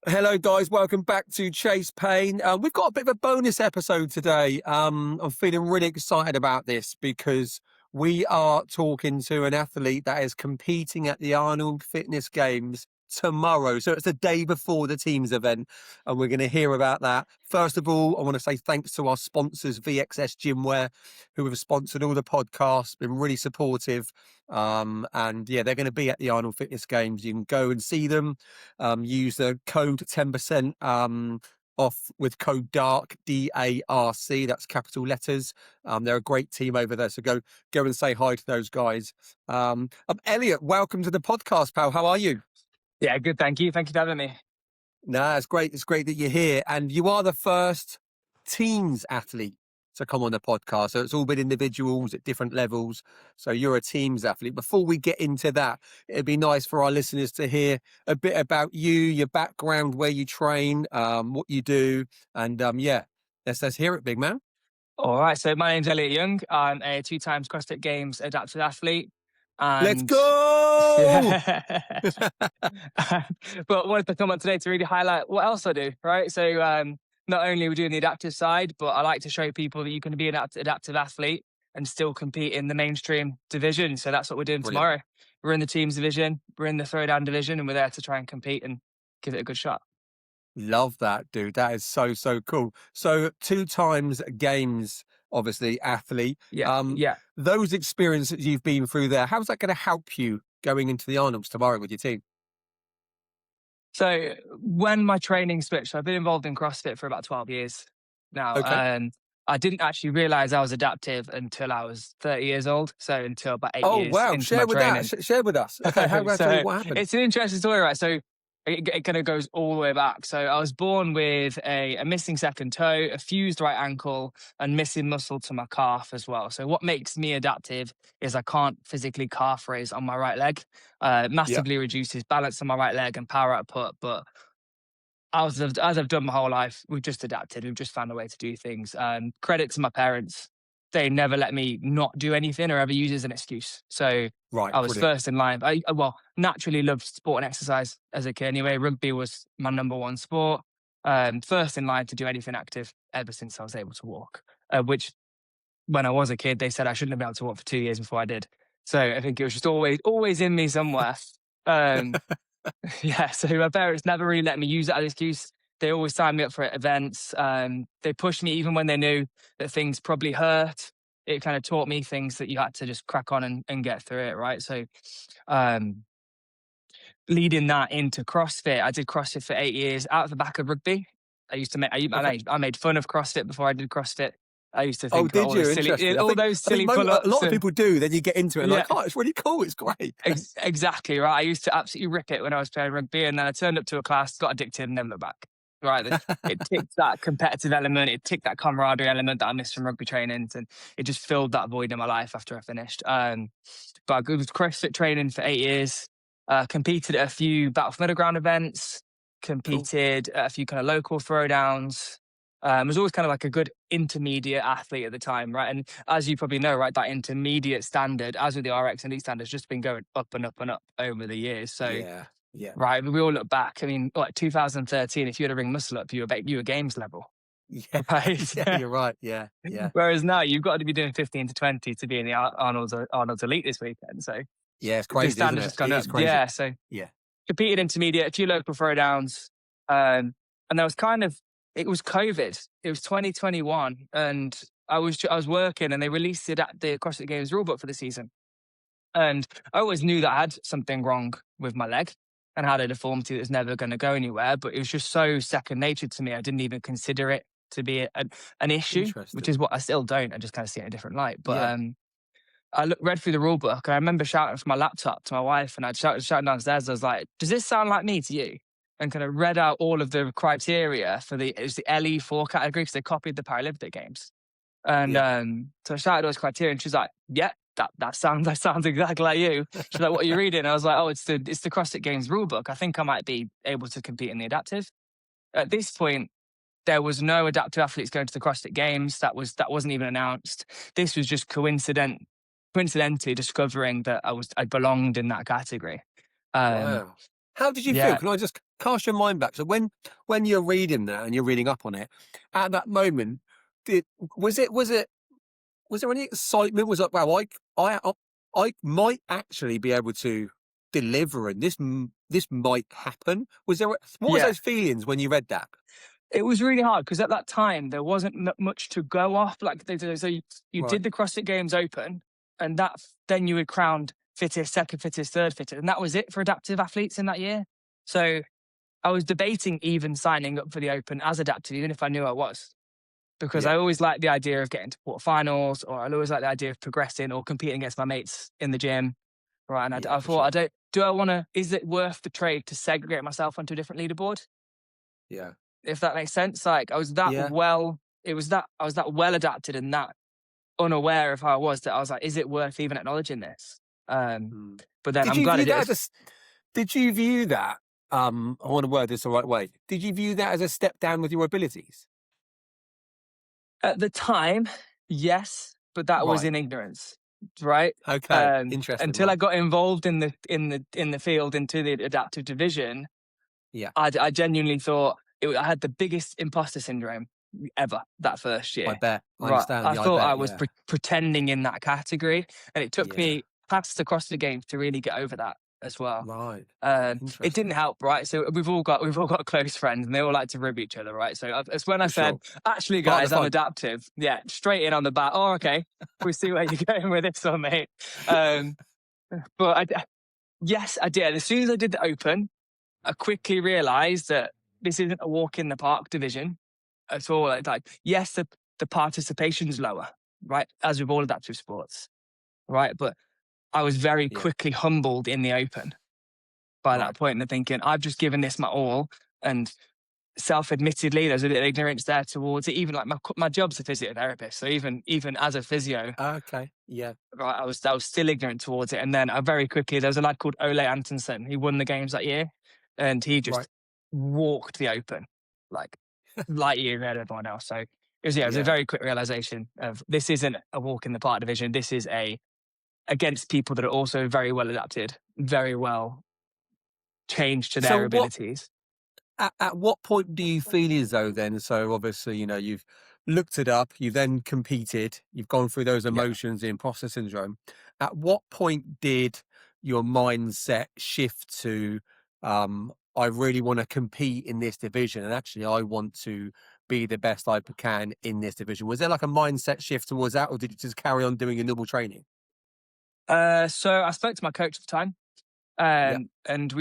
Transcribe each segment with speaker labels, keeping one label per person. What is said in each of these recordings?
Speaker 1: Hello, guys. Welcome back to Chase Payne. We've got a bit of a bonus episode today. I'm feeling really excited about this because we are talking to an athlete that is competing at the Arnold Fitness Games tomorrow. So it's the day before the team's event, and we're going to hear about that. First of all, I want to say thanks to our sponsors, VXS Gymwear, who have sponsored all the podcasts, been really supportive. And yeah, they're going to be at the Arnold Fitness Games. You can go and see them. Use the code 10% off with code DARC, DARC. That's capital letters. They're a great team over there. So go and say hi to those guys. Elliot, welcome to the podcast, pal. How are you?
Speaker 2: Yeah, good. Thank you. Thank you for having me.
Speaker 1: No, it's great. It's great that you're here. And you are the first teams athlete to come on the podcast. So it's all been individuals at different levels. So you're a teams athlete. Before we get into that, it'd be nice for our listeners to hear a bit about you, your background, where you train, what you do. And yeah, let's hear it, big man.
Speaker 2: All right. So my name's Elliot Young. I'm a 2 times CrossFit Games adaptive athlete.
Speaker 1: Let's
Speaker 2: And
Speaker 1: go!
Speaker 2: yeah. But wanted to come on today to really highlight what else I do, right? So not only are we doing the adaptive side, but I like to show people that you can be an adaptive athlete and still compete in the mainstream division. So that's what we're doing
Speaker 1: Brilliant.
Speaker 2: tomorrow. We're in the teams division, we're in the throwdown division, and we're there to try and compete and give it a good shot.
Speaker 1: Love that, dude. That is so cool. So 2 times games, obviously, athlete.
Speaker 2: Yeah.
Speaker 1: Those experiences you've been through there, how's that going to help you going into the Arnolds tomorrow with your team?
Speaker 2: So when my training switched, I've been involved in CrossFit for about 12 years now.
Speaker 1: Okay.
Speaker 2: I didn't actually realize I was adaptive until I was 30 years old. So until about 8
Speaker 1: Oh,
Speaker 2: years
Speaker 1: wow.
Speaker 2: into
Speaker 1: Share
Speaker 2: my
Speaker 1: with
Speaker 2: training.
Speaker 1: Share with us. Okay. What happened?
Speaker 2: It's an interesting story, right? So it kind of goes all the way back. So I was born with a missing second toe, a fused right ankle, and missing muscle to my calf as well. So what makes me adaptive is I can't physically calf raise on my right leg. Massively reduces balance on my right leg and power output. But as I've done my whole life, we've just adapted. We've just found a way to do things. Credit to my parents. They never let me not do anything or ever use it as an excuse. So
Speaker 1: Right.
Speaker 2: I was
Speaker 1: Brilliant.
Speaker 2: first in line. I naturally loved sport and exercise as a kid anyway. Rugby was my number one sport. First in line to do anything active ever since I was able to walk, which when I was a kid, they said I shouldn't have been able to walk for 2 years before I did. So I think it was just always in me somewhere. Yeah, so my parents never really let me use that as an excuse. They always signed me up for events. They pushed me even when they knew that things probably hurt. It kind of taught me things that you had to just crack on and get through it, right? So leading that into CrossFit, I did CrossFit for 8 years out of the back of rugby. I used to make, I made fun of CrossFit before I did CrossFit. I used to think
Speaker 1: did you?
Speaker 2: silly, all those silly
Speaker 1: a
Speaker 2: pull-ups.
Speaker 1: lot of people do. Then you get into it and like, oh, it's really cool. It's great.
Speaker 2: Exactly right. I used to absolutely rip it when I was playing rugby, and then I turned up to a class, got addicted, and never looked back. Right, it ticked that competitive element, it ticked that camaraderie element that I missed from rugby trainings, and it just filled that void in my life after I finished. But I was CrossFit training for 8 years. Competed at a few Battle for Middle Ground events. Competed at a few kind of local throwdowns. Was always kind of like a good intermediate athlete at the time, right? And as you probably know, right, that intermediate standard, as with the RX and Elite standards, just been going up and up and up over the years. So,
Speaker 1: yeah.
Speaker 2: right, we all look back. I mean, like 2013, if you had a ring muscle up, you were games level.
Speaker 1: Yeah,
Speaker 2: right?
Speaker 1: Yeah, you're right. Yeah.
Speaker 2: Whereas now you've got to be doing 15 to 20 to be in the Arnold's Elite this weekend. So
Speaker 1: yeah, it's crazy.
Speaker 2: The standard's just gone up.
Speaker 1: Crazy.
Speaker 2: Yeah, so competed intermediate, a few local throwdowns, and there was it was COVID. It was 2021, and I was working, and they released the CrossFit Games rulebook for the season, and I always knew that I had something wrong with my leg and had a deformity that's never going to go anywhere. But it was just so second nature to me. I didn't even consider it to be an issue, which is what I still don't. I just kind of see it in a different light. But I read through the rule book, and I remember shouting from my laptop to my wife, and I'd shouting downstairs. I was like, "Does this sound like me to you?" And kind of read out all of the criteria for it was the LE4 category, because they copied the Paralympic Games. And so I shouted those criteria, and she's like, "Yeah, that sounds exactly like you." She's like, "What are you reading?" I was like, "Oh, it's the CrossFit Games rule book. I think I might be able to compete in the adaptive." At this point, there was no adaptive athletes going to the CrossFit Games. That wasn't even announced. This was just coincidentally discovering that I belonged in that category.
Speaker 1: Wow. How did you feel? Can cast your mind back. So when you're reading that and you're reading up on it, at that moment, did was it was there any excitement? Was like, wow, I might actually be able to deliver, and this might happen. Was there? What was
Speaker 2: Yeah.
Speaker 1: those feelings when you read that?
Speaker 2: It was really hard because at that time there wasn't much to go off. Like so, you
Speaker 1: Right.
Speaker 2: did the CrossFit Games Open, and then you were crowned fittest, second fittest, third fittest, and that was it for adaptive athletes in that year. So I was debating even signing up for the Open as adaptive, even if I knew I was, because
Speaker 1: Yeah.
Speaker 2: I always liked the idea of getting to quarterfinals, or I always liked the idea of progressing or competing against my mates in the gym. Right, and
Speaker 1: Yeah,
Speaker 2: I
Speaker 1: for
Speaker 2: thought,
Speaker 1: sure.
Speaker 2: do I want to? Is it worth the trade to segregate myself onto a different leaderboard?
Speaker 1: Yeah.
Speaker 2: If that makes sense. Like I was that
Speaker 1: Yeah.
Speaker 2: well, I was that well adapted and that unaware of how I was that I was like, is it worth even acknowledging this? Um,
Speaker 1: Mm.
Speaker 2: but then
Speaker 1: Did
Speaker 2: I'm
Speaker 1: you
Speaker 2: glad I
Speaker 1: view
Speaker 2: did.
Speaker 1: that as did you view that, I want to word this the right way. Did you view that as a step down with your abilities?
Speaker 2: At the time, yes, but that was
Speaker 1: Right.
Speaker 2: in ignorance, right?
Speaker 1: Okay. Interesting.
Speaker 2: Until I
Speaker 1: Right.
Speaker 2: got involved in the field into the adaptive division,
Speaker 1: Yeah.
Speaker 2: I genuinely thought I had the biggest imposter syndrome ever that first
Speaker 1: I
Speaker 2: year.
Speaker 1: bet. I
Speaker 2: Right,
Speaker 1: understand.
Speaker 2: I
Speaker 1: Yeah, I
Speaker 2: thought I
Speaker 1: bet.
Speaker 2: was
Speaker 1: Yeah.
Speaker 2: pretending in that category, and it took
Speaker 1: Yeah.
Speaker 2: me past the CrossFit Games to really get over that as well.
Speaker 1: Right.
Speaker 2: It didn't
Speaker 1: Interesting.
Speaker 2: help, right? So we've all got close friends, and they all like to rib each other, right? So it's when I
Speaker 1: For
Speaker 2: said,
Speaker 1: sure.
Speaker 2: "Actually,
Speaker 1: Part of
Speaker 2: guys,
Speaker 1: the
Speaker 2: I'm
Speaker 1: fun.
Speaker 2: adaptive." Yeah, straight in on the bat. Oh, okay. We see where you're going with this one, mate. Um, but yes, I did. As soon as I did the Open, I quickly realised that this isn't a walk in the park division at all. Yes, the participation's lower, right? As with all adaptive sports, right? But I was very
Speaker 1: Yeah.
Speaker 2: quickly humbled in the Open by
Speaker 1: Right.
Speaker 2: that point and thinking, I've just given this my all. And self-admittedly, there's a bit of ignorance there towards it. Even like my job's a physiotherapist. So even as a physio,
Speaker 1: Okay. Yeah.
Speaker 2: right, I was still ignorant towards it. And then I very quickly, there was a lad called Ole Antonsen. He won the games that year, and he
Speaker 1: Right.
Speaker 2: just walked the Open like light year ahead of everyone else. So it was a
Speaker 1: Yeah.
Speaker 2: very quick realization of this isn't a walk in the park division. This is against people that are also very well adapted, very well changed to
Speaker 1: So
Speaker 2: their
Speaker 1: what
Speaker 2: abilities.
Speaker 1: at what point do you feel as though then, so obviously, you've looked it up, you've then competed, you've gone through those
Speaker 2: Yeah.
Speaker 1: emotions, the imposter syndrome. At what point did your mindset shift to, I really want to compete in this division, and actually I want to be the best I can in this division? Was there like a mindset shift towards that, or did you just carry on doing your normal training?
Speaker 2: So I spoke to my coach at the time,
Speaker 1: Yeah.
Speaker 2: and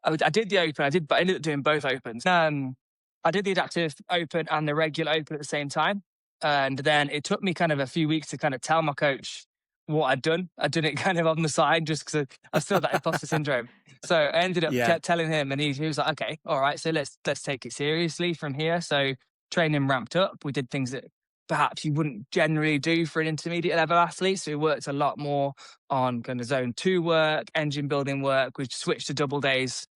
Speaker 2: I did the Open, but I ended up doing both Opens. I did the Adaptive Open and the regular Open at the same time. And then it took me kind of a few weeks to kind of tell my coach what I'd done. I'd done it kind of on the side just because I still had that imposter syndrome. So I ended up
Speaker 1: Yeah.
Speaker 2: telling him, and he was like, okay, all right, so let's take it seriously from here. So training ramped up. We did things that perhaps you wouldn't generally do for an intermediate level athlete. So we worked a lot more on kind of zone 2 work, engine building work. We switched to double days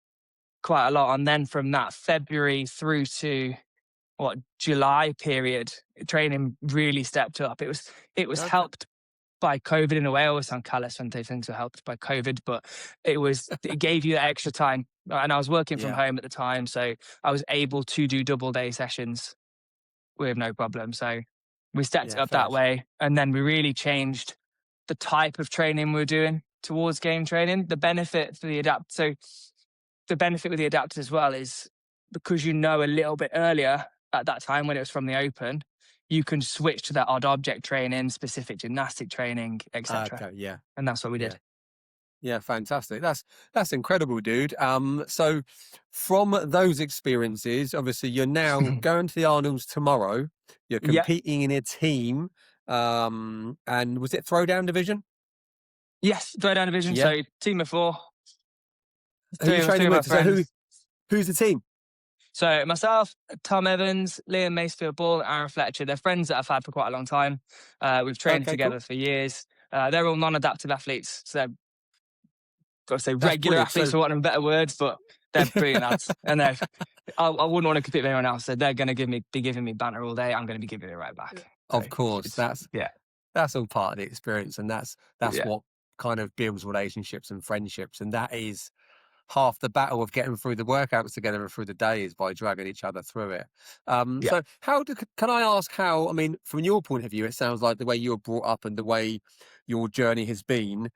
Speaker 2: quite a lot. And then from that February through to July period, training really stepped up. It was
Speaker 1: Okay.
Speaker 2: helped by COVID in a way. I always sound callous when things were helped by COVID, but it gave you that extra time. And I was working from
Speaker 1: Yeah.
Speaker 2: home at the time, so I was able to do double day sessions with no problem. So we stepped it
Speaker 1: Yeah.
Speaker 2: up that
Speaker 1: Fair.
Speaker 2: way. And then we really changed the type of training we're doing towards game training. The benefit with the adapt as well is because you know a little bit earlier at that time when it was from the Open, you can switch to that odd object training, specific gymnastic training, etc.
Speaker 1: Okay. Yeah.
Speaker 2: And that's what we
Speaker 1: Yeah.
Speaker 2: did.
Speaker 1: Yeah, fantastic. That's incredible, dude. So from those experiences, obviously you're now going to the Arnold's tomorrow. You're
Speaker 2: Yeah.
Speaker 1: competing in a team. And was it throwdown division?
Speaker 2: Yes, throwdown division.
Speaker 1: Yeah.
Speaker 2: So team of 4,
Speaker 1: Who are you
Speaker 2: three
Speaker 1: training
Speaker 2: of my
Speaker 1: with? So
Speaker 2: friends.
Speaker 1: who's the team?
Speaker 2: So myself, Tom Evans, Liam Macefield Ball, Aaron Fletcher, they're friends that I've had for quite a long time. We've trained
Speaker 1: Okay, cool.
Speaker 2: together for years. They're all non-adaptive athletes. So they're, got to say,
Speaker 1: That's
Speaker 2: regular
Speaker 1: brilliant.
Speaker 2: athletes
Speaker 1: So
Speaker 2: for want of better words, but they're brilliant lads. And I wouldn't want to compete with anyone else. So they're going to be giving me banter all day. I'm going to be giving it right back. So
Speaker 1: of course,
Speaker 2: it's, yeah,
Speaker 1: that's all part of the experience, and that's
Speaker 2: yeah,
Speaker 1: what kind of builds relationships and friendships, and that is half the battle of getting through the workouts together and through the day is by dragging each other through it.
Speaker 2: Yeah.
Speaker 1: So can I ask how, I mean, from your point of view, it sounds like the way you were brought up and the way your journey has been,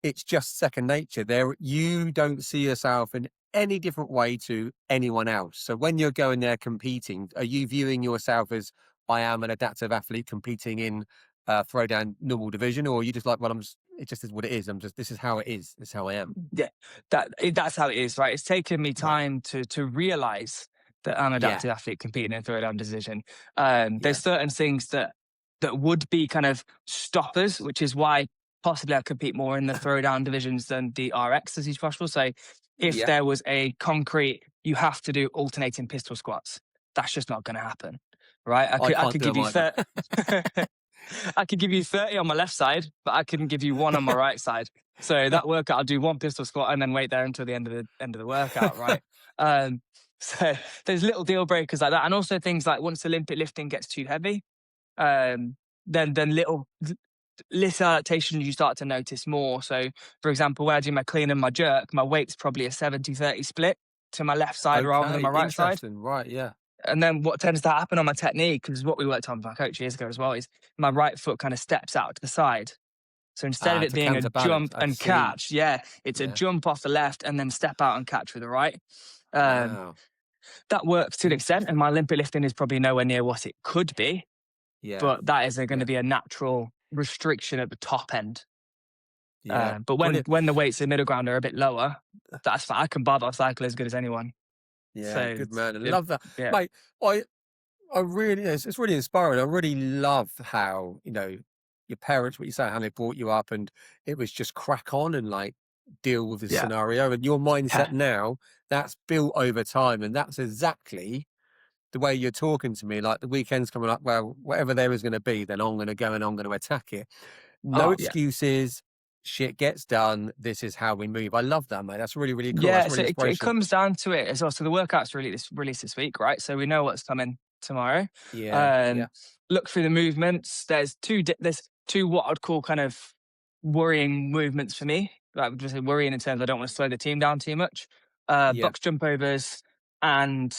Speaker 1: it's just second nature. You don't see yourself in any different way to anyone else. So when you're going there competing, are you viewing yourself as, I am an adaptive athlete competing in throwdown normal division, or are you just like, well, it just is what it is. This is how it is. This is how I am.
Speaker 2: Yeah, that's how it is, right? It's taken me
Speaker 1: Right.
Speaker 2: time to realize that I'm an
Speaker 1: Yeah.
Speaker 2: adaptive athlete competing in throwdown division.
Speaker 1: Yeah.
Speaker 2: There's certain things that would be kind of stoppers, which is why possibly I compete more in the throwdown divisions than the RX as is possible. So if
Speaker 1: Yeah.
Speaker 2: there was a concrete, you have to do alternating pistol squats, that's just not going to happen, right?
Speaker 1: I
Speaker 2: I
Speaker 1: can't
Speaker 2: could
Speaker 1: do
Speaker 2: give
Speaker 1: them
Speaker 2: you
Speaker 1: either.
Speaker 2: 30, I could give you 30 on my left side, but I couldn't give you one on my right side. So that workout, I'll do one pistol squat and then wait there until the end of the workout, right? Um, so there's little deal breakers like that, and also things like once Olympic lifting gets too heavy, then little adaptations you start to notice more. So, for example, when I do my clean and my jerk, my weight's probably a 70-30 split to my left side rather than
Speaker 1: Okay.
Speaker 2: my right side.
Speaker 1: Interesting. Right. Yeah.
Speaker 2: And then what tends to happen on my technique, because what we worked on with my coach years ago as well, is my right foot kind of steps out to the side. So instead of it
Speaker 1: To
Speaker 2: being a
Speaker 1: counterbalance.
Speaker 2: jump
Speaker 1: I
Speaker 2: and
Speaker 1: see.
Speaker 2: catch, it's a
Speaker 1: Yeah.
Speaker 2: jump off the left and then step out and catch with the right.
Speaker 1: Wow.
Speaker 2: That works to an extent, and
Speaker 1: Interesting.
Speaker 2: my Olympic lifting is probably nowhere near what it could be,
Speaker 1: Yeah.
Speaker 2: but that is going
Speaker 1: Yeah.
Speaker 2: to be a natural restriction at the top end.
Speaker 1: Yeah.
Speaker 2: But
Speaker 1: Brilliant.
Speaker 2: when the weights in middle ground are a bit lower, that's fine. I can barbell cycle as good as anyone.
Speaker 1: Yeah.
Speaker 2: So
Speaker 1: Good man. I
Speaker 2: it,
Speaker 1: love that,
Speaker 2: yeah,
Speaker 1: mate. I really, it's really inspiring. I really love how, your parents, what you say, how they brought you up, and it was just crack on and like deal with this
Speaker 2: yeah,
Speaker 1: scenario. And your mindset
Speaker 2: yeah.
Speaker 1: now, that's built over time. And that's exactly the way you're talking to me. Like the weekend's coming up, well, whatever there is going to be, then I'm going to go and I'm going to attack it. No
Speaker 2: Oh yeah.
Speaker 1: excuses. Shit gets done. This is how we move. I love that, mate. That's really, really cool. That's
Speaker 2: Yeah, so
Speaker 1: really
Speaker 2: it
Speaker 1: inspirational.
Speaker 2: comes down to it as well. So the workout's released this week, right? So we know what's coming tomorrow.
Speaker 1: Yeah. Yeah.
Speaker 2: Um, Look through the movements. There's two what I'd call kind of worrying movements for me. Like just worrying in terms I don't want to slow the team down too much.
Speaker 1: Yeah.
Speaker 2: Box jump overs and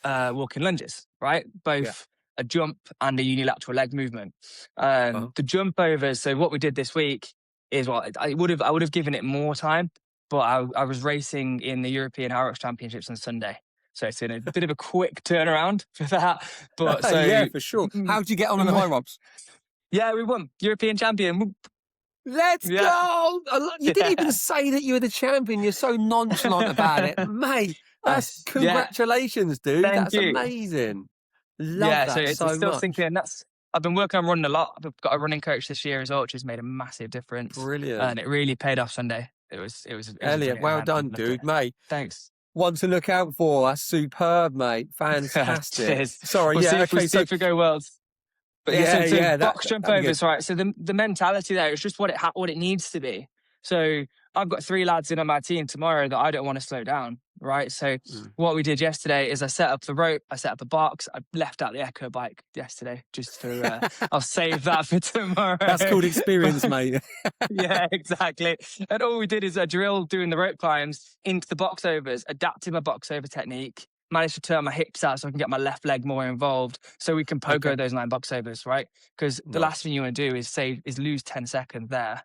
Speaker 2: walking lunges, right?
Speaker 1: Yeah.
Speaker 2: Both a jump and a unilateral leg movement.
Speaker 1: Uh-huh.
Speaker 2: The jump overs. So what we did this week is I would have given it more time, but I was racing in the European Hyrox Championships on Sunday. So it's in a bit of a quick turnaround for that. But
Speaker 1: Yeah,
Speaker 2: so,
Speaker 1: for sure. How'd you get on the high robs?
Speaker 2: yeah, we won. European champion.
Speaker 1: Let's
Speaker 2: Yeah.
Speaker 1: go! You didn't even say that you were the champion. You're so nonchalant about it, mate. That's
Speaker 2: Yeah.
Speaker 1: congratulations, dude.
Speaker 2: Thank
Speaker 1: That's
Speaker 2: you.
Speaker 1: amazing. Love
Speaker 2: Yeah, so
Speaker 1: that
Speaker 2: it's
Speaker 1: so
Speaker 2: still
Speaker 1: much.
Speaker 2: sinking in. I've been working on running a lot. I've got a running coach this year as well, which has made a massive difference.
Speaker 1: Brilliant,
Speaker 2: And it really paid off Sunday. It was a
Speaker 1: Elliot.
Speaker 2: brilliant
Speaker 1: Well
Speaker 2: event.
Speaker 1: done,
Speaker 2: Loved it.
Speaker 1: dude, mate.
Speaker 2: Thanks.
Speaker 1: One to look out for. That's superb, mate. Fantastic.
Speaker 2: Cheers.
Speaker 1: Sorry,
Speaker 2: We'll
Speaker 1: yeah,
Speaker 2: see
Speaker 1: okay.
Speaker 2: if we go worlds. But
Speaker 1: Yeah,
Speaker 2: so
Speaker 1: yeah,
Speaker 2: box jump
Speaker 1: that'd be good.
Speaker 2: overs, right? So the mentality there is just what it needs to be. So I've got 3 lads in on my team tomorrow that I don't want to slow down, right? So what we did yesterday is I set up the rope, I set up a box, I left out the echo bike yesterday just for I'll save that for tomorrow.
Speaker 1: That's called experience, mate.
Speaker 2: Yeah, exactly. And all we did is a drill doing the rope climbs into the box overs, adapting my box over technique, managed to turn my hips out so I can get my left leg more involved so we can pogo
Speaker 1: Okay.
Speaker 2: those 9 box overs, right? Because the last thing you want to do is lose 10 seconds there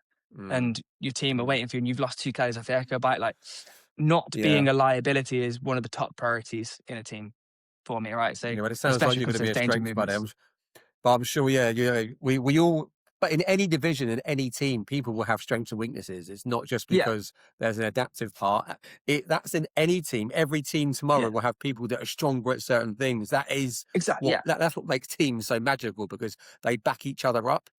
Speaker 2: and your team are waiting for you and you've lost 2 calories off the echo bike. Like not being a liability is one of the top priorities in a team for me, right? So
Speaker 1: But it sounds like you're going to be a strength buddy. But I'm sure, we all. But in any division, in any team, people will have strengths and weaknesses. It's not just because there's an adaptive part. That's in any team. Every team tomorrow will have people that are stronger at certain things. That is
Speaker 2: exactly
Speaker 1: that's what makes teams so magical because they back each other up.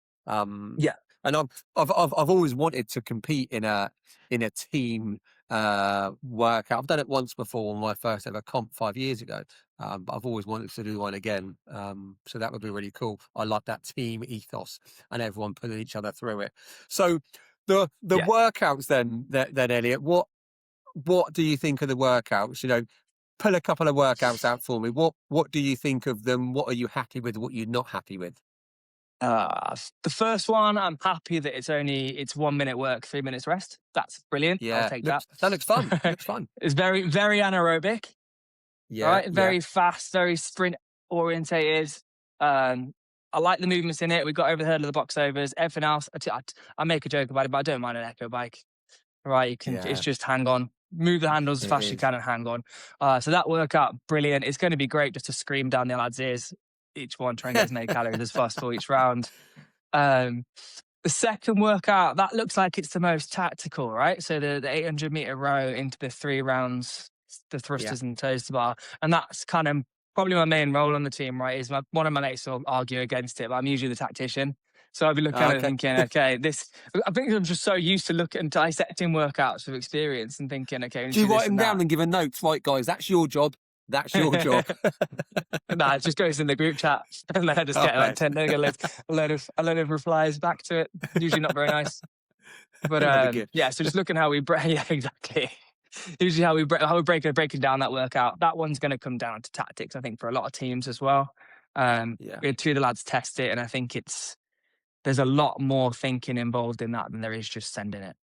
Speaker 1: And I've always wanted to compete in a team workout. I've done it once before on my first ever comp 5 years ago. But I've always wanted to do one again. So that would be really cool. I like that team ethos and everyone pulling each other through it. So the workouts then Elliot, what do you think of the workouts? Pull a couple of workouts out for me. What do you think of them? What are you happy with? What you're not happy with?
Speaker 2: The first one, I'm happy that it's 1 minute work, 3 minutes rest. That's brilliant. I'll
Speaker 1: Yeah,
Speaker 2: take that.
Speaker 1: that looks fun. Looks fun.
Speaker 2: It's very, very anaerobic,
Speaker 1: Yeah,
Speaker 2: right?
Speaker 1: yeah,
Speaker 2: Very fast, very sprint orientated. I like the movements in it. We got over the hurdle of the box overs. Everything else, I make a joke about it, but I don't mind an echo bike. Right, it's
Speaker 1: yeah.
Speaker 2: just hang on, move the handles as
Speaker 1: It
Speaker 2: fast as you
Speaker 1: is.
Speaker 2: can and hang on. So that workout, brilliant. It's going to be great just to scream down the lads' ears each one, try and get as many calories as possible each round. Um, the second workout, that looks like it's the most tactical, right? So the 800-meter row into the 3 rounds, the
Speaker 1: Yeah.
Speaker 2: thrusters and toes to bar. And that's kind of probably my main role on the team, right? Is one of my mates will argue against it, but I'm usually the tactician. So I'll be looking at it
Speaker 1: Okay.
Speaker 2: thinking, okay, I think I'm just so used to looking and dissecting workouts with experience and thinking, okay, we need
Speaker 1: Do
Speaker 2: to
Speaker 1: you
Speaker 2: do
Speaker 1: write
Speaker 2: this
Speaker 1: them
Speaker 2: and
Speaker 1: down
Speaker 2: that.
Speaker 1: and give a note? Right, guys, that's your job. That's your job.
Speaker 2: Nah, it just goes in the group chat, and then I just get like
Speaker 1: Okay.
Speaker 2: 10, a load of replies back to it. Usually not very nice, but
Speaker 1: That'd be good.
Speaker 2: yeah. So just looking how we break, yeah, exactly. Usually how we breaking down that workout. That one's going to come down to tactics, I think, for a lot of teams as well.
Speaker 1: Yeah.
Speaker 2: We had 2 of the lads test it, and I think there's a lot more thinking involved in that than there is just sending it.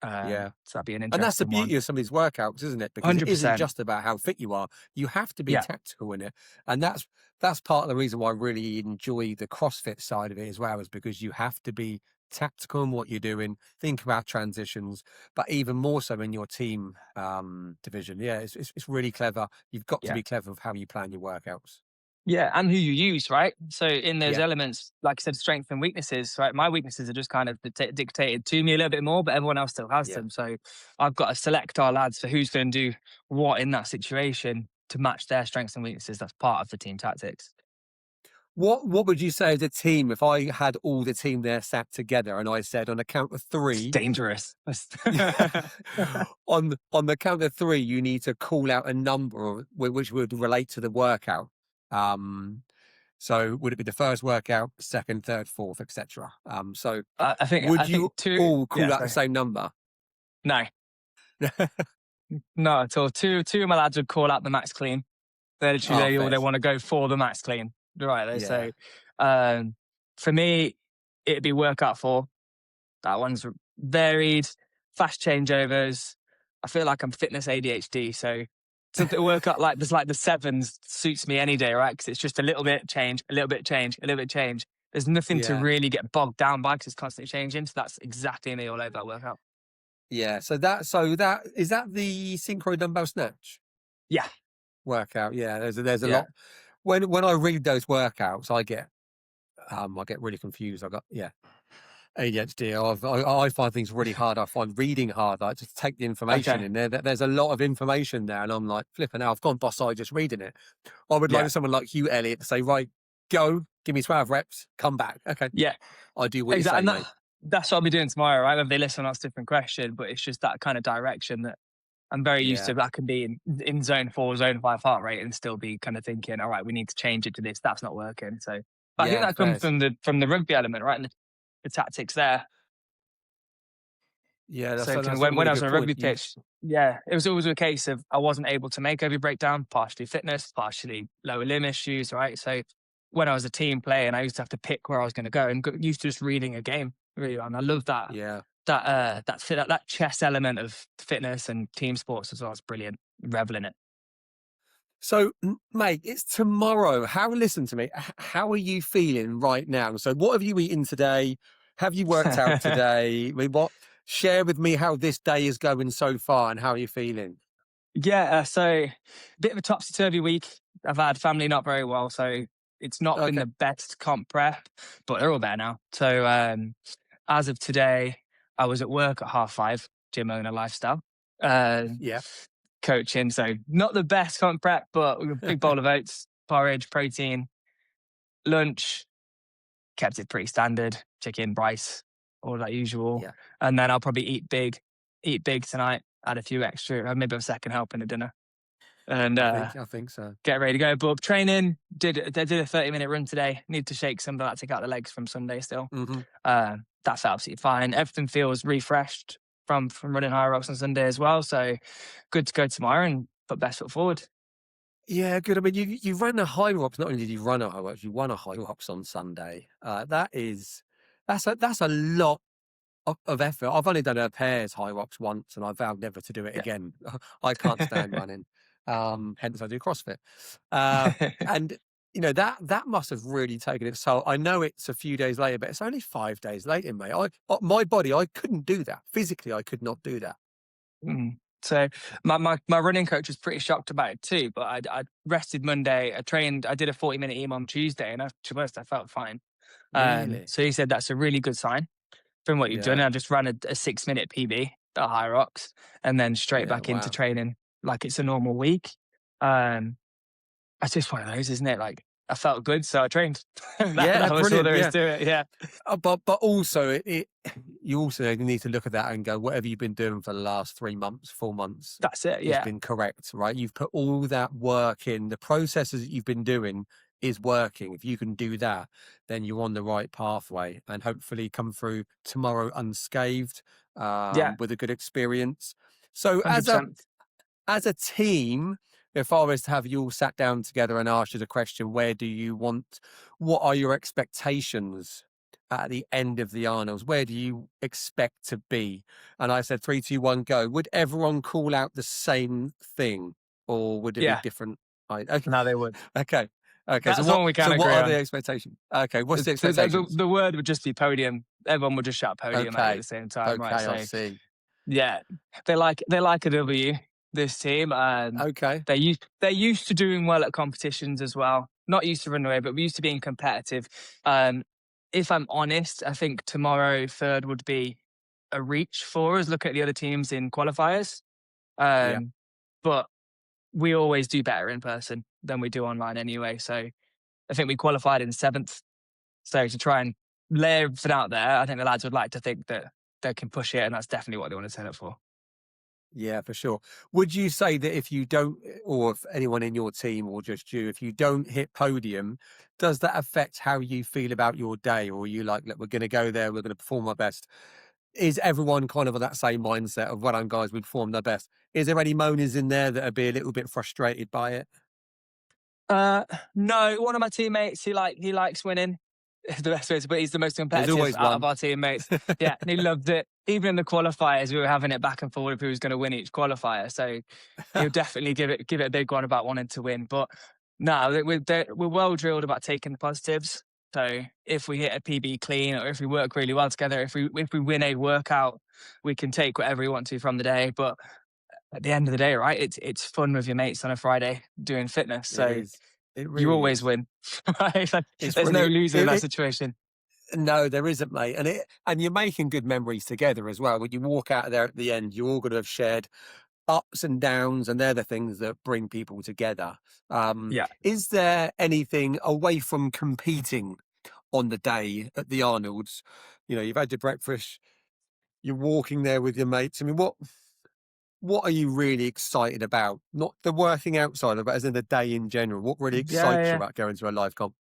Speaker 1: Yeah.
Speaker 2: So that'd be an
Speaker 1: And that's the
Speaker 2: interesting one.
Speaker 1: beauty of some of these workouts, isn't it? Because it isn't
Speaker 2: 100%.
Speaker 1: just about how fit you are. You have to be
Speaker 2: Yeah.
Speaker 1: tactical in it. And that's part of the reason why I really enjoy the CrossFit side of it as well, is because you have to be tactical in what you're doing, think about transitions, but even more so in your team division. Yeah, it's really clever. You've got to
Speaker 2: Yeah.
Speaker 1: be clever of how you plan your workouts.
Speaker 2: Yeah, and who you use, right? So in those
Speaker 1: Yeah.
Speaker 2: elements, like I said, strength and weaknesses, right? My weaknesses are just kind of dictated to me a little bit more, but everyone else still has
Speaker 1: Yeah.
Speaker 2: them. So I've got to select our lads for who's going to do what in that situation to match their strengths and weaknesses. That's part of the team tactics.
Speaker 1: What would you say as a team if I had all the team there sat together and I said on a count of
Speaker 2: It's
Speaker 1: 3,
Speaker 2: dangerous.
Speaker 1: on the count of 3, you need to call out a number which would relate to the workout. So would it be the first workout, second, third, fourth, etc.? So
Speaker 2: I
Speaker 1: would
Speaker 2: think
Speaker 1: you
Speaker 2: two.
Speaker 1: all call
Speaker 2: Yeah,
Speaker 1: out the
Speaker 2: sorry.
Speaker 1: same number?
Speaker 2: No, not at all. Two of my lads would call out the max clean. They're
Speaker 1: Oh,
Speaker 2: literally they
Speaker 1: fairs.
Speaker 2: want to go for the max clean, right?
Speaker 1: Yeah,
Speaker 2: So for me, it'd be workout 4. That one's varied, fast changeovers. I feel like I'm fitness ADHD, so something to work out like the 7s suits me any day, right? Because it's just a little bit change, a little bit change, a little bit change. There's nothing to
Speaker 1: yeah,
Speaker 2: really get bogged down by because it's constantly changing. So that's exactly me all over that workout.
Speaker 1: yeah. So that is that the synchro dumbbell snatch
Speaker 2: Yeah,
Speaker 1: workout? Yeah, there's a
Speaker 2: yeah,
Speaker 1: lot. When I read those workouts, I get really confused. I got ADHD. I find things really hard. I find reading hard. I just take the information
Speaker 2: okay,
Speaker 1: in there. There's a lot of information there, and I'm like, flipping out. I've gone boss-eyed just reading it. I would
Speaker 2: yeah,
Speaker 1: like someone like you, Elliot, to say, right, go, give me 12 reps, come back. Okay,
Speaker 2: yeah,
Speaker 1: I do what you
Speaker 2: exactly.
Speaker 1: say,
Speaker 2: And
Speaker 1: mate.
Speaker 2: that's what I'll be doing tomorrow, right? Whether they listen, that's a different question, but it's just that kind of direction that I'm very used
Speaker 1: Yeah,
Speaker 2: to. That can be in zone 4, zone 5 heart rate and still be kind of thinking, all right, we need to change it to this. That's not working. So but I think
Speaker 1: yeah,
Speaker 2: that comes
Speaker 1: fairs.
Speaker 2: from the rugby element, right? And the tactics there.
Speaker 1: Yeah,
Speaker 2: So
Speaker 1: that's a
Speaker 2: when
Speaker 1: really
Speaker 2: I was
Speaker 1: good
Speaker 2: on a
Speaker 1: point.
Speaker 2: rugby pitch, yeah, it was always a case of I wasn't able to make every breakdown, partially fitness, partially lower limb issues, right? So when I was a team player and I used to have to pick where I was going to go and used to just reading a game, really. And I love that
Speaker 1: Yeah.
Speaker 2: that chess element of fitness and team sports as well. It's brilliant. Revel in it.
Speaker 1: So, mate, it's tomorrow. Listen to me. How are you feeling right now? So, what have you eaten today? Have you worked out today? I mean, share with me how this day is going so far and how are you feeling?
Speaker 2: Yeah, so a bit of a topsy-turvy week. I've had family not very well, so it's not been
Speaker 1: Okay.
Speaker 2: the best comp prep, but they're all better now. So as of today, I was at work at 5:30, gym owner lifestyle,
Speaker 1: Yeah.
Speaker 2: coaching. So not the best comp prep, but a big bowl of oats, porridge, protein, lunch, kept it pretty standard, chicken, rice, all that usual.
Speaker 1: Yeah.
Speaker 2: And then I'll probably eat big tonight, add a few extra, maybe a second helping at dinner. And
Speaker 1: I think so.
Speaker 2: get ready to go. But training, they did a 30-minute run today. Need to shake some of that, take out the legs from Sunday still.
Speaker 1: Hmm.
Speaker 2: That's absolutely fine. Everything feels refreshed from running Hyrox on Sunday as well. So good to go tomorrow and put best foot forward.
Speaker 1: Yeah, good. I mean, you ran a Hyrox. Not only did you run a Hyrox, you won a Hyrox on Sunday. That's a lot of effort. I've only done a pairs Hyrox once, and I vowed never to do it again. I can't stand running. Hence I do CrossFit. Uh,
Speaker 2: Yeah.
Speaker 1: and that must have really taken it. So I know it's a few days later, but it's only 5 days later, mate. My body, I couldn't do that physically. I could not do that.
Speaker 2: Mm. So my running coach was pretty shocked about it too. But I rested Monday. I trained. I did a 40-minute EM on Tuesday, and to be honest, I felt fine.
Speaker 1: Really?
Speaker 2: So he said that's a really good sign from what you've done.
Speaker 1: Yeah.
Speaker 2: And I just ran a 6-minute PB at Hyrox, and then straight
Speaker 1: Yeah.
Speaker 2: back into
Speaker 1: Wow.
Speaker 2: training like it's a normal week. It's just one of those, isn't it? Like I felt good, so I trained.
Speaker 1: Yeah.
Speaker 2: That was all
Speaker 1: Brilliant.
Speaker 2: there is
Speaker 1: Yeah.
Speaker 2: to it. Yeah,
Speaker 1: But also you also need to look at that and go, whatever you've been doing for the last 3 months, 4 months
Speaker 2: that's it.
Speaker 1: has
Speaker 2: Yeah,
Speaker 1: been correct, right? You've put all that work in. The processes that you've been doing is working. If you can do that, then you're on the right pathway and hopefully come through tomorrow unscathed,
Speaker 2: yeah,
Speaker 1: with a good experience. So
Speaker 2: 100%.
Speaker 1: as a team, if I was to have you all sat down together and asked you the question, what are your expectations at the end of the Arnolds? Where do you expect to be? And I said, 3, 2, 1, go. Would everyone call out the same thing, or would it be
Speaker 2: Yeah,
Speaker 1: different? Okay.
Speaker 2: no, they would.
Speaker 1: Okay. Okay. So
Speaker 2: That's the
Speaker 1: what,
Speaker 2: one we can
Speaker 1: so what
Speaker 2: agree
Speaker 1: are the
Speaker 2: on.
Speaker 1: expectations? Okay. What's the
Speaker 2: So
Speaker 1: expectations?
Speaker 2: the word would just be podium. Everyone would just shout podium at you at the
Speaker 1: Okay.
Speaker 2: same time,
Speaker 1: Okay.
Speaker 2: right?
Speaker 1: I
Speaker 2: So
Speaker 1: see.
Speaker 2: yeah, they like a W. This team,
Speaker 1: Okay.
Speaker 2: they're used to doing well at competitions as well. Not used to running away, but we're used to being competitive. Um, if I'm honest, I think tomorrow third would be a reach for us. Look at the other teams in qualifiers,
Speaker 1: Yeah.
Speaker 2: but we always do better in person than we do online anyway. So I think we qualified in seventh. So to try and lay everything out there, I think the lads would like to think that they can push it, and that's definitely what they want to turn up for.
Speaker 1: Yeah, for sure. Would you say that if you don't, or if anyone in your team or just you, if you don't hit podium, does that affect how you feel about your day? Or are you like, look, we're going to go there, we're going to perform our best? Is everyone kind of on that same mindset of, well done, guys, we performed our best? Is there any moaners in there that would be a little bit frustrated by it?
Speaker 2: Uh, no, one of my teammates, he likes winning. The best way to put it, he's the most
Speaker 1: There's
Speaker 2: competitive
Speaker 1: always
Speaker 2: out of
Speaker 1: one.
Speaker 2: our teammates. Yeah, and he loved it. Even in the qualifiers, we were having it back and forward if he was going to win each qualifier. So he'll definitely give it a big one about wanting to win. But no, we're well drilled about taking the positives. So if we hit a PB clean, or if we work really well together, if we win a workout, we can take whatever we want to from the day. But at the end of the day, right, it's fun with your mates on a Friday doing fitness.
Speaker 1: It
Speaker 2: So
Speaker 1: is. It
Speaker 2: you
Speaker 1: really
Speaker 2: always
Speaker 1: is.
Speaker 2: win. Right? Like,
Speaker 1: It's
Speaker 2: there's no
Speaker 1: really,
Speaker 2: loser in that situation.
Speaker 1: no, there isn't, mate. And you're making good memories together as well. When you walk out of there at the end, you're all going to have shared ups and downs, and they're the things that bring people together.
Speaker 2: Yeah.
Speaker 1: Is there anything away from competing on the day at the Arnold's? You've had your breakfast, you're walking there with your mates. I mean, what are you really excited about? Not the working outside of it, as in the day in general. What really
Speaker 2: Yeah,
Speaker 1: excites you
Speaker 2: yeah.
Speaker 1: about going to a live comp?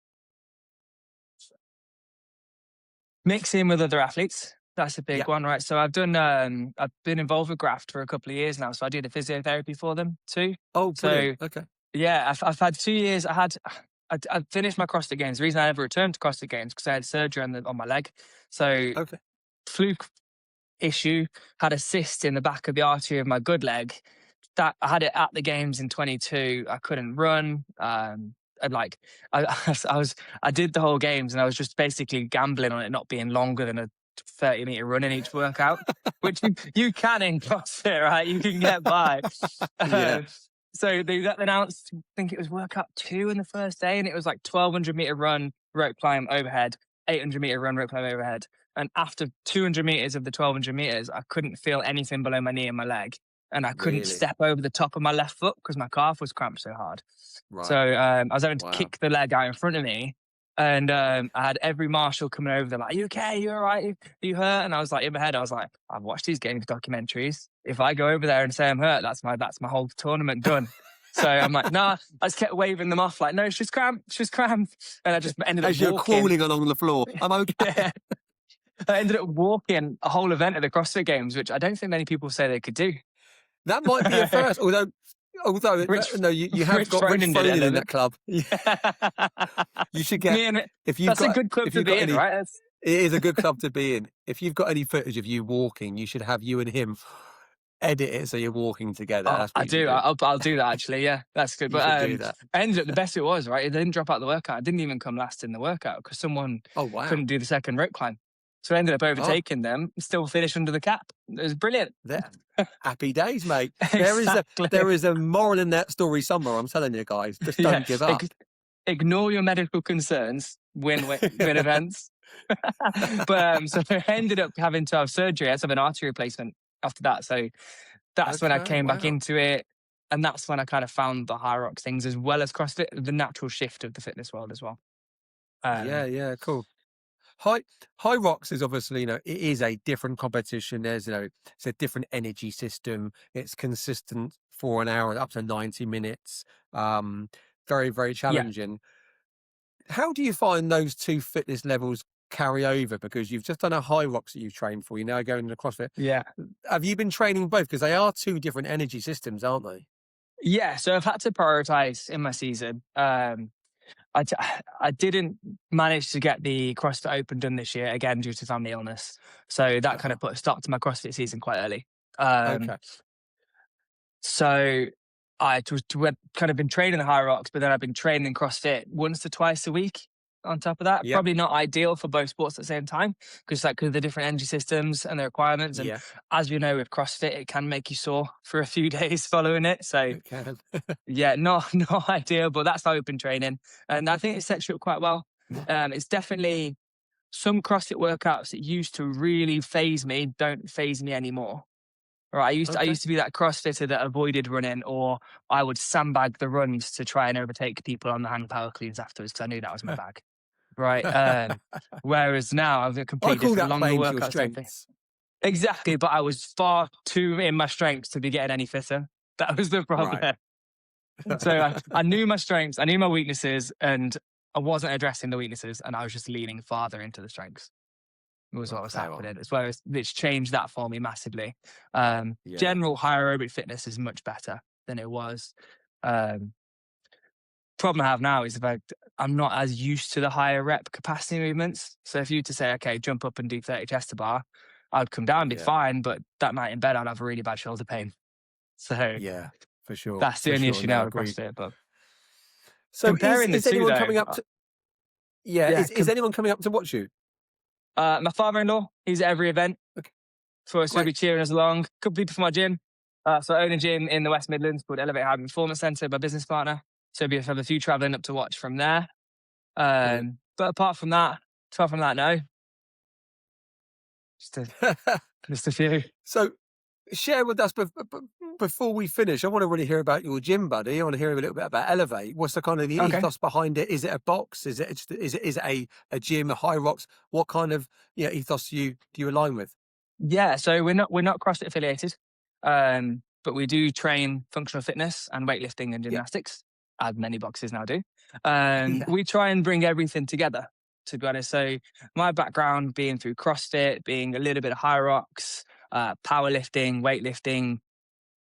Speaker 2: Mix in with other athletes. That's a
Speaker 1: Yeah.
Speaker 2: big one, right? So I've been involved with Graft for a couple of years now. So I do the physiotherapy for them too.
Speaker 1: Oh, brilliant.
Speaker 2: So
Speaker 1: Okay.
Speaker 2: yeah, I've had 2 years. I finished my CrossFit Games. The reason I never returned to CrossFit Games because I had surgery on my leg. So
Speaker 1: Okay.
Speaker 2: fluke issue, had a cyst in the back of the artery of my good leg. That I had it at the games in 22. I couldn't run. And like I, I did the whole games, and I was just basically gambling on it not being longer than a 30-meter run in each workout, which you can in CrossFit, right? You can get by.
Speaker 1: Yeah.
Speaker 2: Uh, so they announced, I think it was workout 2 in the first day, and it was like 1,200-meter run, rope climb overhead, 800-meter run, rope climb overhead. And after 200 meters of the 1,200 meters, I couldn't feel anything below my knee and my leg. And I couldn't
Speaker 1: Really?
Speaker 2: step over the top of my left foot because my calf was cramped so hard. So
Speaker 1: Right.
Speaker 2: I was having to
Speaker 1: Wow.
Speaker 2: kick the leg out in front of me. And I had every marshal coming over. They're like, "Are you okay? You all right? Are you hurt?" And I was like, in my head, I was like, "I've watched these games documentaries. If I go over there and say I'm hurt, that's my whole tournament done." So I'm like, "Nah." I just kept waving them off, like, "No, she's cramped. She's cramped." And I just ended up
Speaker 1: As you're
Speaker 2: walking.
Speaker 1: crawling along the floor, I'm okay.
Speaker 2: Yeah. I ended up walking a whole event at the CrossFit Games, which I don't think many people say they could do.
Speaker 1: That might be a first. Although Although,
Speaker 2: Rich,
Speaker 1: no, you have
Speaker 2: Rich
Speaker 1: got Rich
Speaker 2: Froning did it a
Speaker 1: Froning in
Speaker 2: little
Speaker 1: that club. You should
Speaker 2: bit.
Speaker 1: get,
Speaker 2: Me and Ri-
Speaker 1: if you've
Speaker 2: that's a
Speaker 1: got,
Speaker 2: good club
Speaker 1: if
Speaker 2: to
Speaker 1: you've
Speaker 2: be
Speaker 1: got
Speaker 2: in,
Speaker 1: any,
Speaker 2: right? That's,
Speaker 1: it is a good club to be in. If you've got any footage of you walking, you should have you and him edit it so you're walking together.
Speaker 2: oh,
Speaker 1: That's what
Speaker 2: I
Speaker 1: you should
Speaker 2: do.
Speaker 1: do.
Speaker 2: I'll do that actually. Yeah, that's good.
Speaker 1: You
Speaker 2: But
Speaker 1: should do that.
Speaker 2: ended up the best it was, right? It didn't drop out the workout. I didn't even come last in the workout because someone
Speaker 1: Oh, wow.
Speaker 2: couldn't do the second rope climb. So I ended up
Speaker 1: Oh,
Speaker 2: overtaking them, still finished under the cap. It was brilliant.
Speaker 1: there. Happy days, mate.
Speaker 2: Exactly.
Speaker 1: There is a moral in that story somewhere. I'm telling you guys, just
Speaker 2: Yeah.
Speaker 1: don't give up.
Speaker 2: Ignore your medical concerns. Win events. But so I ended up having to have surgery. I had to have an artery replacement after that. So that's when I
Speaker 1: Okay,
Speaker 2: came back
Speaker 1: wow.
Speaker 2: into it. And that's when I kind of found the Hyrox things as well as CrossFit, the natural shift of the fitness world as well.
Speaker 1: Yeah, cool. High Rocks is obviously, it is a different competition. There's, it's a different energy system. It's consistent for an hour, up to 90 minutes. Very, very
Speaker 2: Yeah.
Speaker 1: challenging. How do you find those two fitness levels carry over? Because you've just done a High Rocks that you've trained for. You're now going to CrossFit.
Speaker 2: Yeah.
Speaker 1: Have you been training both? Because they are two different energy systems, aren't they?
Speaker 2: Yeah. So I've had to prioritize in my season. I didn't manage to get the CrossFit Open done this year, again, due to family illness. So that kind of put a stop to my CrossFit season quite early.
Speaker 1: Okay.
Speaker 2: So I kind of been training the Hyrox, but then I've been training CrossFit once to twice a week on top of that.
Speaker 1: Yep.
Speaker 2: Probably not ideal for both sports at the same time because of the different energy systems and the requirements. And
Speaker 1: Yeah.
Speaker 2: as you know, with CrossFit, it can make you sore for a few days following it. So
Speaker 1: It can.
Speaker 2: yeah, not ideal, but that's how I've been training. And I think it sets you up quite well. It's definitely some CrossFit workouts that used to really phase me, don't phase me anymore. Right, I
Speaker 1: Okay.
Speaker 2: used to be that CrossFitter that avoided running, or I would sandbag the runs to try and overtake people on the hand power cleans afterwards because I knew that was my bag. Right. Whereas now I've a
Speaker 1: I
Speaker 2: completely
Speaker 1: call
Speaker 2: different,
Speaker 1: that
Speaker 2: longer
Speaker 1: playing to your
Speaker 2: workouts. Type thing.
Speaker 1: strengths.
Speaker 2: Exactly, but I was far too in my strengths to be getting any fitter. That was the problem.
Speaker 1: Right.
Speaker 2: So I knew my strengths, I knew my weaknesses, and I wasn't addressing the weaknesses, and I was just leaning farther into the strengths. Was what was happening. As well as it's changed that for me massively.
Speaker 1: Yeah.
Speaker 2: General high aerobic fitness is much better than it was. Problem I have now is the fact I'm not as used to the higher rep capacity movements. So if you were to say, okay, jump up and do 30 chest to bar, I'd come down and be fine, but that night in bed I'd have really bad shoulder pain. So
Speaker 1: Yeah, for sure.
Speaker 2: that's the only issue now with CrossFit. But
Speaker 1: So
Speaker 2: comparing
Speaker 1: is
Speaker 2: the two,
Speaker 1: anyone
Speaker 2: though,
Speaker 1: coming up to? Yeah, is anyone coming up to watch you?
Speaker 2: my father-in-law, he's at every event.
Speaker 1: Okay.
Speaker 2: So he'll be cheering us along. A couple people from my gym. So I own a gym in the West Midlands called Elevate High Performance Centre, my business partner. So we'll have a few travelling up to watch from there. But apart from that, no. Just a few.
Speaker 1: So share with us before we finish. I want to really hear about your gym, buddy. I want to hear a little bit about Elevate. What's the kind of the ethos behind it? Is it a box? Is it a gym, a High Rocks? What kind of ethos do you align with?
Speaker 2: Yeah, so we're not CrossFit affiliated, but we do train functional fitness and weightlifting and gymnastics, as many boxes now do. We try and bring everything together, to be honest. So my background being through CrossFit, being a little bit of Hyrox, powerlifting, weightlifting,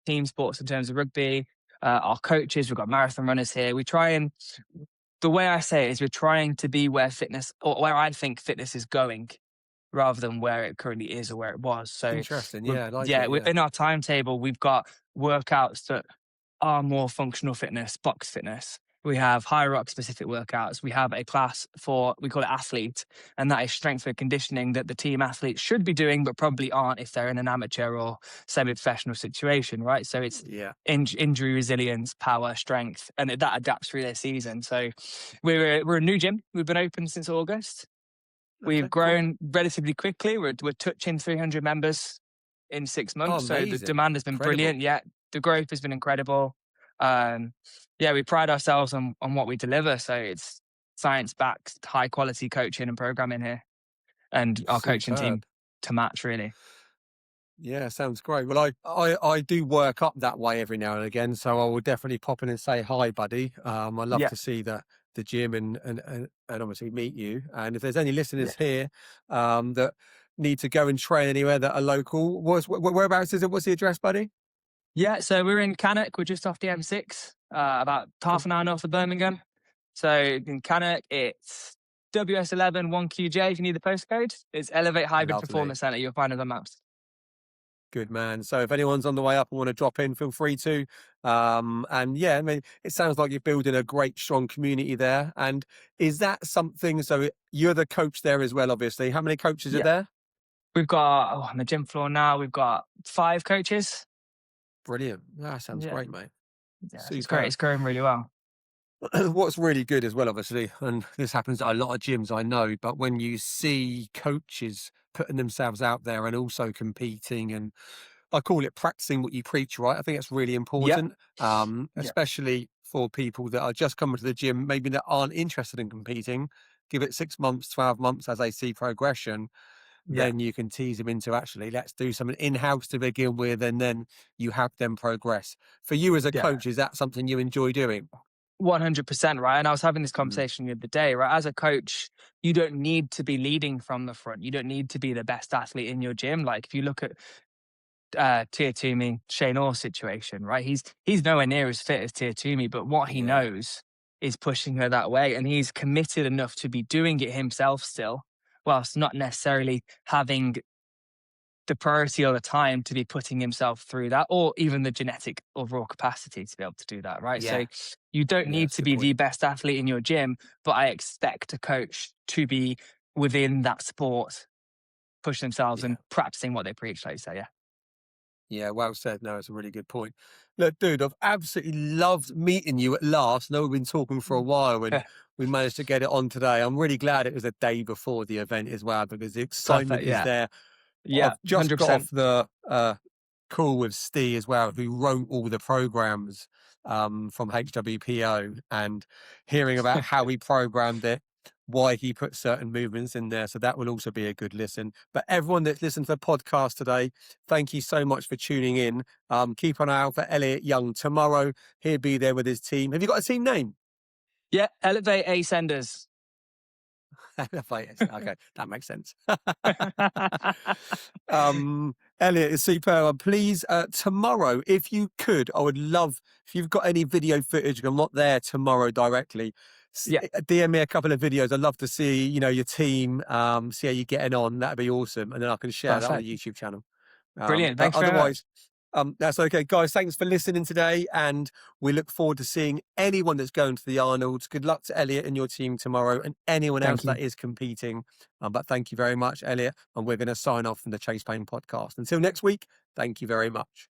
Speaker 2: team sports in terms of rugby, our coaches, we've got marathon runners here. We try and, the way I say it is we're trying to be where fitness, or where I think fitness is going, rather than where it currently is or where it was. So
Speaker 1: interesting.
Speaker 2: In our timetable, we've got workouts that are more functional fitness, box fitness. We have Hyrox specific workouts. We have a class for, we call it athlete, and that is strength and conditioning that the team athletes should be doing, but probably aren't if they're in an amateur or semi-professional situation, right? So it's injury resilience, power, strength, and that adapts through their season. So we're a new gym. We've been open since August. We've grown relatively quickly. We're touching 300 members in 6 months. So the demand has been brilliant. Yeah, the growth has been incredible. We pride ourselves on what we deliver. So it's science-backed, high-quality coaching and programming here, and our coaching team to match, really.
Speaker 1: Yeah, sounds great. Well, I do work up that way every now and again, so I will definitely pop in and say hi, buddy. I love to see the gym and obviously meet you. And if there's any listeners here that need to go and train anywhere that are local, whereabouts is it? What's the address, buddy?
Speaker 2: Yeah, so we're in Cannock. We're just off the M6, about
Speaker 1: Cool.
Speaker 2: half an hour north of Birmingham. So in Cannock, it's WS11 1QJ. If you need the postcode, it's Elevate Hybrid
Speaker 1: Lovely.
Speaker 2: Performance Center. You'll find it on maps.
Speaker 1: Good man. So if anyone's on the way up and want to drop in, feel free to. And yeah, I mean, it sounds like you're building a great, strong community there. And is that something? So you're the coach there as well, obviously. How many coaches are
Speaker 2: Yeah,
Speaker 1: there?
Speaker 2: we've got on the gym floor now. We've got 5 coaches.
Speaker 1: Brilliant. That sounds
Speaker 2: Yeah,
Speaker 1: great, mate.
Speaker 2: yeah, it's great.
Speaker 1: Superb.
Speaker 2: It's growing really well.
Speaker 1: What's really good as well, obviously, and this happens at a lot of gyms, I know, but when you see coaches putting themselves out there and also competing, and I call it practicing what you preach, right? I think it's really
Speaker 2: Yep.
Speaker 1: important,
Speaker 2: Yep.
Speaker 1: especially for people that are just coming to the gym, maybe that aren't interested in competing. Give it 6 months, 12 months as they see progression,
Speaker 2: Yeah.
Speaker 1: then you can tease them into actually, let's do something in-house to begin with, and then you have them progress. For you as a
Speaker 2: Yeah.
Speaker 1: coach, is that something you enjoy doing?
Speaker 2: 100%, right? And I was having this
Speaker 1: Mm,
Speaker 2: conversation the other day, right? As a coach, you don't need to be leading from the front. You don't need to be the best athlete in your gym. Like if you look at Tier Two me, Shane Orr's situation, right? He's nowhere near as fit as Tier Two me, but what he
Speaker 1: yeah.
Speaker 2: knows is pushing her that way, and he's committed enough to be doing it himself still, whilst not necessarily having the priority or the time to be putting himself through that, or even the genetic overall capacity to be able to do that, right?
Speaker 1: Yeah.
Speaker 2: So you don't
Speaker 1: Yeah,
Speaker 2: need
Speaker 1: that's a
Speaker 2: to
Speaker 1: good
Speaker 2: be
Speaker 1: point.
Speaker 2: the best athlete in your gym, but I expect a coach to be within that sport, push themselves
Speaker 1: Yeah.
Speaker 2: and practicing what they preach, like you say, yeah.
Speaker 1: Yeah, well said. No, it's a really good point. Look, dude, I've absolutely loved meeting you at last. I know we've been talking for a while and we managed to get it on today. I'm really glad it was a day before the event as well because the excitement
Speaker 2: Perfect,
Speaker 1: is
Speaker 2: yeah.
Speaker 1: there.
Speaker 2: Yeah,
Speaker 1: I've just got
Speaker 2: 100%.
Speaker 1: off the call with Steve as well, who wrote all the programs from HWPO, and hearing about how he programmed it, why he put certain movements in there. So that will also be a good listen. But everyone that's listened to the podcast today, thank you so much for tuning in. Keep an eye out for Elliot Young tomorrow. He'll be there with his team. Have you got a team name?
Speaker 2: Yeah, Elevate Ascenders.
Speaker 1: Okay, that makes sense. Elliot is superb. Please, tomorrow, if you could, I would love if you've got any video footage. I'm not there tomorrow directly.
Speaker 2: Yeah,
Speaker 1: DM me a couple of videos. I'd love to see, your team, see how you're getting on. That'd be awesome, and then I can share that on
Speaker 2: perfect.
Speaker 1: the YouTube channel.
Speaker 2: Brilliant.
Speaker 1: But
Speaker 2: Thanks very much.
Speaker 1: otherwise, that's okay, guys. Thanks for listening today, and we look forward to seeing anyone that's going to the Arnolds. Good luck to Elliot and your team tomorrow, and anyone else
Speaker 2: Thank
Speaker 1: that
Speaker 2: you.
Speaker 1: is competing. But thank you very much, Elliot, and we're going to sign off from the Chase Payne podcast. Until next week, thank you very much.